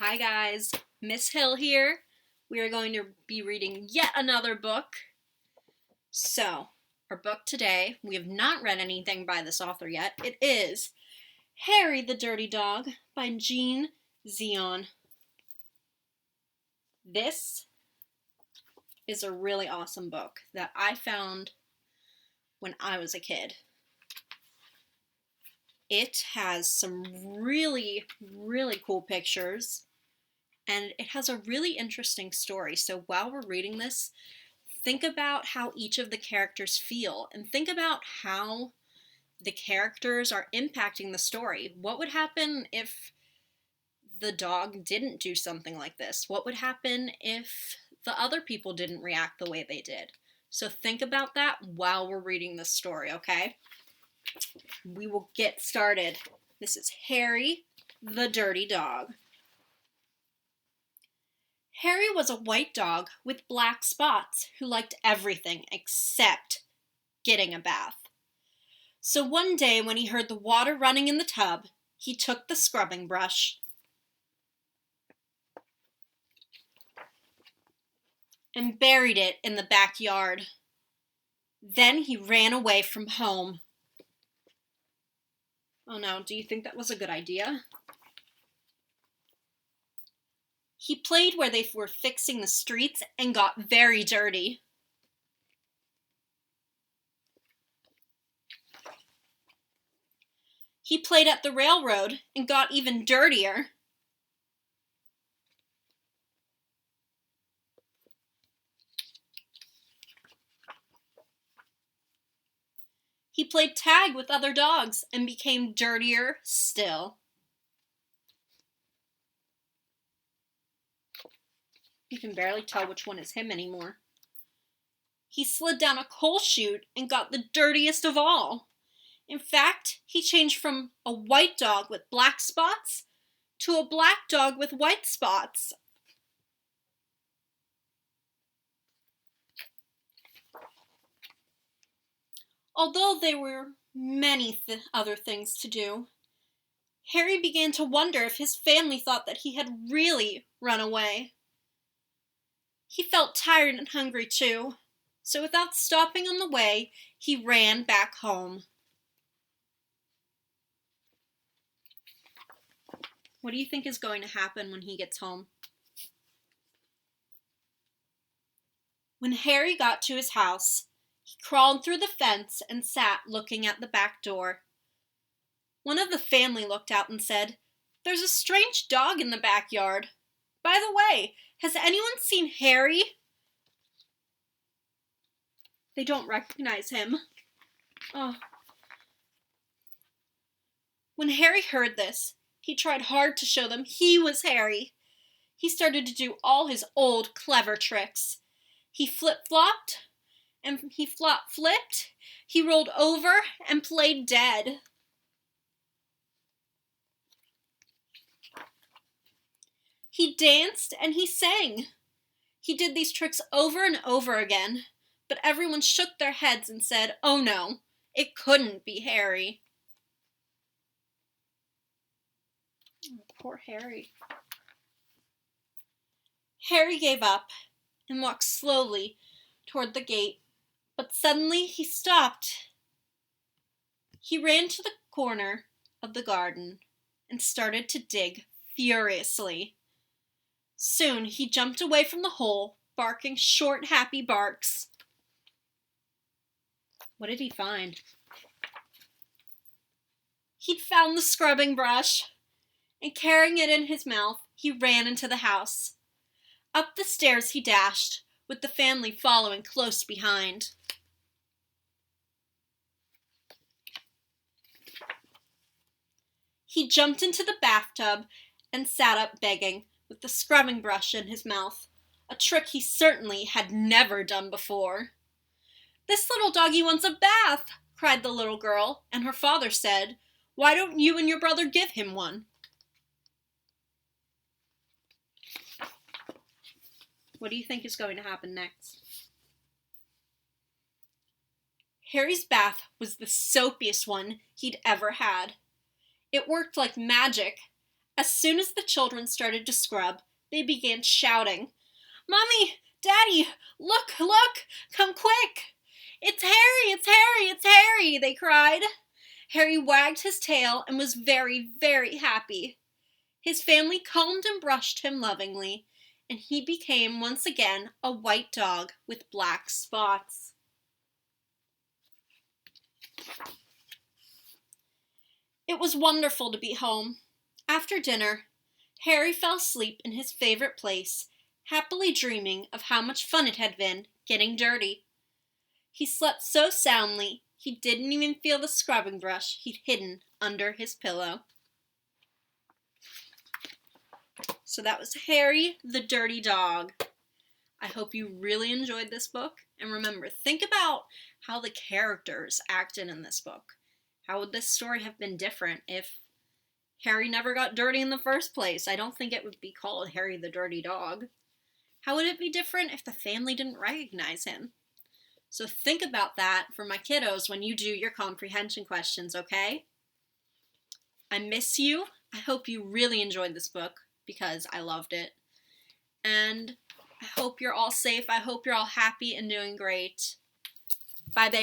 Hi guys, Miss Hill here. We are going to be reading yet another book. So, our book today, we have not read anything by this author yet. It is Harry the Dirty Dog by Jean Zion. This is a really awesome book that I found when I was a kid. It has some really cool pictures. And it has a really interesting story. So while we're reading this, think about how each of the characters feel and think about how the characters are impacting the story. What would happen if the dog didn't do something like this? What would happen if the other people didn't react the way they did? So think about that while we're reading this story, okay? We will get started. This is Harry the Dirty Dog. Harry was a white dog with black spots who liked everything except getting a bath. So one day when he heard the water running in the tub, he took the scrubbing brush and buried it in the backyard. Then he ran away from home. Oh no, do you think that was a good idea? He played where they were fixing the streets and got very dirty. He played at the railroad and got even dirtier. He played tag with other dogs and became dirtier still. You can barely tell which one is him anymore. He slid down a coal chute and got the dirtiest of all. In fact, he changed from a white dog with black spots to a black dog with white spots. Although there were many other things to do, Harry began to wonder if his family thought that he had really run away. He felt tired and hungry too, so without stopping on the way, he ran back home. What do you think is going to happen when he gets home? When Harry got to his house, he crawled through the fence and sat looking at the back door. One of the family looked out and said, "There's a strange dog in the backyard. By the way, has anyone seen Harry?" They don't recognize him. Oh. When Harry heard this, he tried hard to show them he was Harry. He started to do all his old clever tricks. He flip-flopped, and he flop-flipped. He rolled over and played dead. He danced and he sang. He did these tricks over and over again, but everyone shook their heads and said, "Oh no, it couldn't be Harry." Oh, poor Harry. Harry gave up and walked slowly toward the gate, but suddenly he stopped. He ran to the corner of the garden and started to dig furiously. Soon he jumped away from the hole, barking short, happy barks. What did he find? He'd found the scrubbing brush, and carrying it in his mouth, he ran into the house. Up the stairs he dashed, with the family following close behind. He jumped into the bathtub and sat up begging, with the scrubbing brush in his mouth, a trick he certainly had never done before. "This little doggy wants a bath," cried the little girl, and her father said, "Why don't you and your brother give him one?" What do you think is going to happen next? Harry's bath was the soapiest one he'd ever had. It worked like magic. As soon as the children started to scrub, they began shouting, "Mommy! Daddy! Look! Look! Come quick! It's Harry! It's Harry! It's Harry!" they cried. Harry wagged his tail and was very, very happy. His family combed and brushed him lovingly, and he became once again a white dog with black spots. It was wonderful to be home. After dinner, Harry fell asleep in his favorite place, happily dreaming of how much fun it had been getting dirty. He slept so soundly, he didn't even feel the scrubbing brush he'd hidden under his pillow. So that was Harry the Dirty Dog. I hope you really enjoyed this book. And remember, think about how the characters acted in this book. How would this story have been different if Harry never got dirty in the first place? I don't think it would be called Harry the Dirty Dog. How would it be different if the family didn't recognize him? So think about that for my kiddos when you do your comprehension questions, okay? I miss you. I hope you really enjoyed this book because I loved it. And I hope you're all safe. I hope you're all happy and doing great. Bye, babe.